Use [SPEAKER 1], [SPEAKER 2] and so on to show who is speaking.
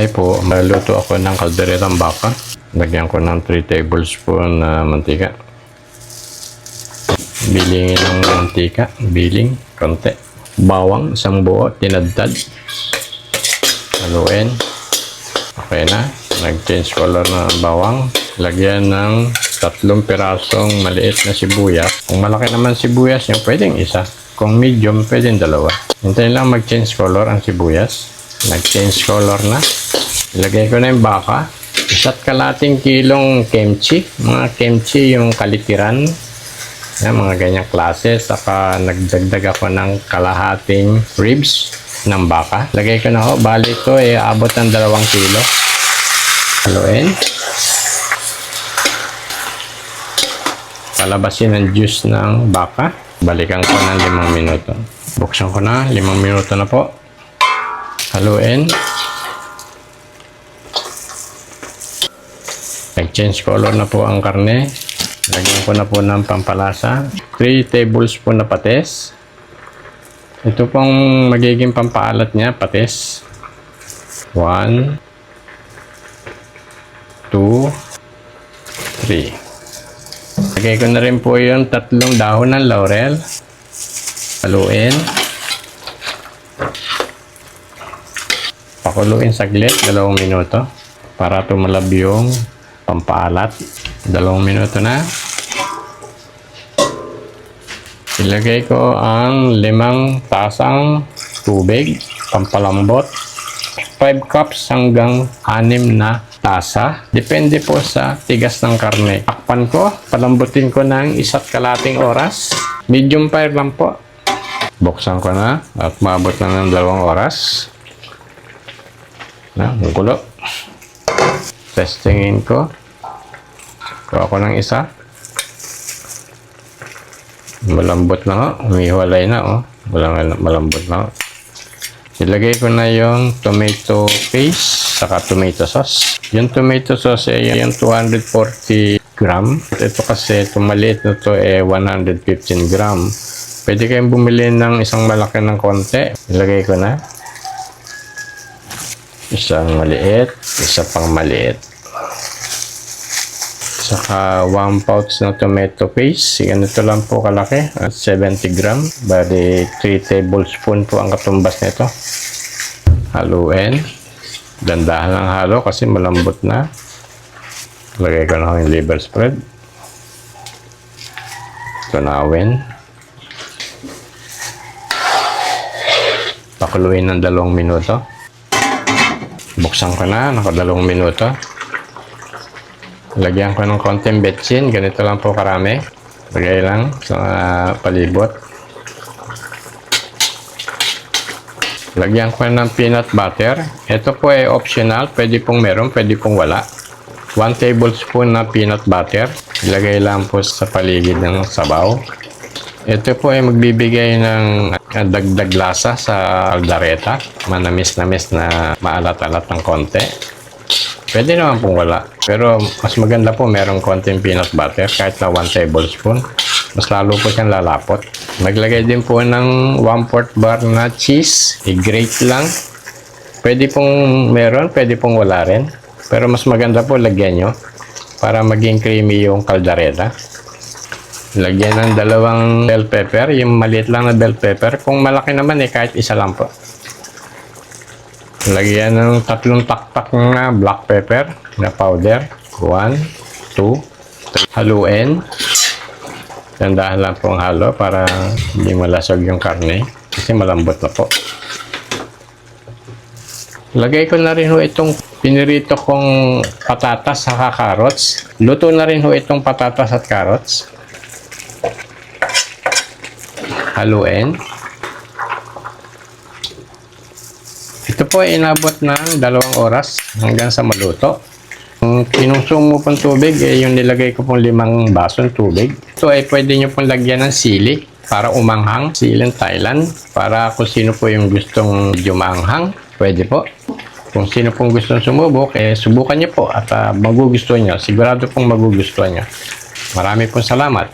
[SPEAKER 1] Hi po, maluto ako ng kalderetang baka. Lagyan ko ng 3 tablespoon na mantika. Bilingin ng mantika, biling, konti. Bawang, isang buo, tinadtad. Haluin. Okay na. Nag-change color na ang bawang. Lagyan ng 3 pirasong maliit na sibuyas. Kung malaki naman sibuyas, yung pwedeng isa. Kung medium, pwedeng 2. Hintayin lang mag-change color ang sibuyas. Nag-change color na. Ilagay ko na yung baka. 1.5 kilong kimchi. Mga kimchi yung kalitiran. Yan, mga ganyang klase. Saka nagdagdag ako ng kalahating ribs ng baka. Lagay ko na ho. Bali ito abot ng 2 kilo. Haluin. Palabasin ang juice ng baka. Balikan ko ng 5 minuto. Buksan ko na. 5 minuto na po. Haluin. Nag-change color na po ang karne. Lagyan ko na po ng pampalasa. 3 tablespoon na patis. Ito pong magiging pampaalat niya, patis. 1, 2, 3. Lagay ko na rin po yung 3 dahon ng laurel. Haluin. Pakuluin saglit, 2 minuto. Para tumalab yung pampaalat. 2 minuto na. Ilagay ko ang 5 tasang tubig, pampalambot. 5 cups hanggang 6 na tasa. Depende po sa tigas ng karne. Takpan ko, palambutin ko ng 1.5 oras. Medium fire lang po. Buksan ko na at maabot na ng 2 oras. Na, gulo. Testingin ko. Kuha ko ng isa. Malambot na ho. Umihiwalay na oh. Malambot na ho. Ilagay ko na yung tomato paste saka tomato sauce. Yung tomato sauce yung 240 gram. Ito kasi itong maliit na to 115 gram. Pwede kayong bumili ng isang malaki ng konti. Ilagay ko na. Isang maliit, isa pang maliit. Saka 1 pouch na tomato paste. Ganito lang po kalaki. 70 gram. Bali 3 tablespoon po ang katumbas nito. Haluin. Dandahan lang halo kasi malambot na. Lagay ko na yung liver spread. Tunawin. Pakuluin ng 2 minuto. Buksan ko na. Naka 2 minuto. Lagyan ko ng konting betchin. Ganito lang po karami. Lagay lang sa palibot. Lagyan ko ng peanut butter. Ito po ay optional. Pwede pong meron, pwede pong wala. 1 tablespoon na peanut butter. Ilagay lang po sa paligid ng sabaw. Ito po ay magbibigay ng dagdag lasa sa aldareta. Manamis-namis na maalat-alat ng konti. Pwede naman pong wala. Pero mas maganda po merong konting peanut butter kahit na 1 tablespoon. Mas lalo po siyang lalapot. Maglagay din po ng 1/4 bar na cheese. I-grate lang. Pwede pong meron, pwede pong wala rin. Pero mas maganda po lagyan nyo para maging creamy yung caldereta. Lagyan ng 2 bell pepper. Yung maliit lang na bell pepper. Kung malaki naman kahit isa lang po. Lagyan ng 3 taktak na black pepper na powder. 1, 2, 3. Haluin. Dandahan lang pong halo para hindi malasog yung karne. Kasi malambot na po. Lagay ko na rin ho itong pinirito kong patatas saka carrots. Luto na rin ho itong patatas at carrots. Haluin. Ito po ay inabot ng 2 oras hanggang sa maluto. Kung kinusong mo pong tubig, yung nilagay ko pong 5 basong tubig. Ito ay pwede nyo pong lagyan ng sili para umanghang. Siling Thailand. Para kung sino po yung gustong medyo maanghang, pwede po. Kung sino pong gustong sumubok, subukan nyo po at magugustuhan nyo. Sigurado pong magugustuhan nyo. Marami pong salamat.